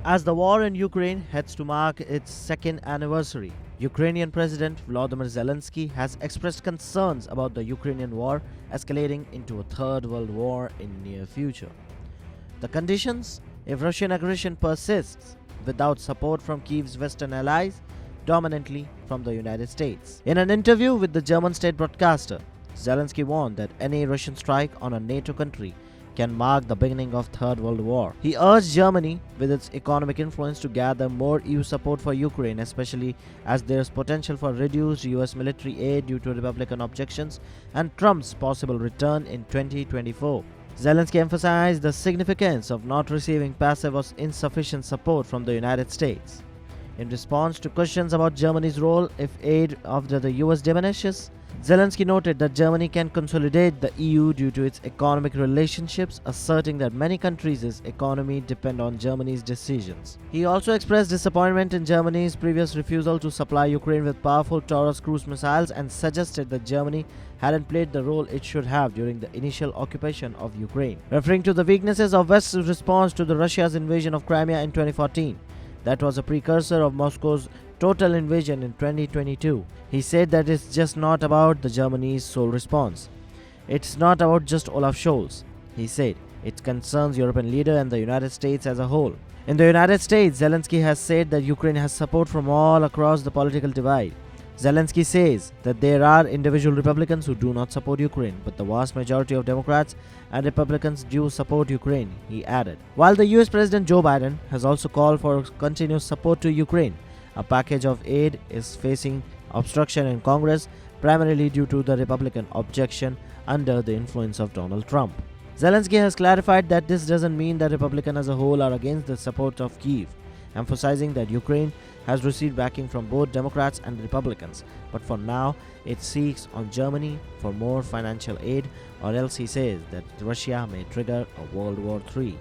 As the war in Ukraine heads to mark its second anniversary, Ukrainian President Volodymyr Zelensky has expressed concerns about the Ukrainian war escalating into a third world war in near future. The conditions, if Russian aggression persists without support from Kyiv's Western allies, dominantly from the United States. In an interview with the German state broadcaster, Zelensky warned that any Russian strike on a NATO country can mark the beginning of Third World War. He urged Germany, with its economic influence, to gather more EU support for Ukraine, especially as there is potential for reduced US military aid due to Republican objections and Trump's possible return in 2024. Zelensky emphasized the significance of not receiving passive or insufficient support from the United States. In response to questions about Germany's role if aid after the US diminishes, Zelensky noted that Germany can consolidate the EU due to its economic relationships, asserting that many countries' economy depend on Germany's decisions. He also expressed disappointment in Germany's previous refusal to supply Ukraine with powerful Taurus cruise missiles and suggested that Germany hadn't played the role it should have during the initial occupation of Ukraine, referring to the weaknesses of West's response to Russia's invasion of Crimea in 2014. That was a precursor of Moscow's total invasion in 2022. He said that it's just not about the Germany's sole response. It's not about just Olaf Scholz. He said it concerns European leaders and the United States as a whole. In the United States, Zelensky has said that Ukraine has support from all across the political divide. Zelensky says that there are individual Republicans who do not support Ukraine, but the vast majority of Democrats and Republicans do support Ukraine, he added. While the US President Joe Biden has also called for continuous support to Ukraine, a package of aid is facing obstruction in Congress, primarily due to the Republican objection under the influence of Donald Trump. Zelensky has clarified that this doesn't mean that Republicans as a whole are against the support of Kyiv, emphasizing that Ukraine has received backing from both Democrats and Republicans, but for now it seeks on Germany for more financial aid, or else he says that Russia may trigger a World War III.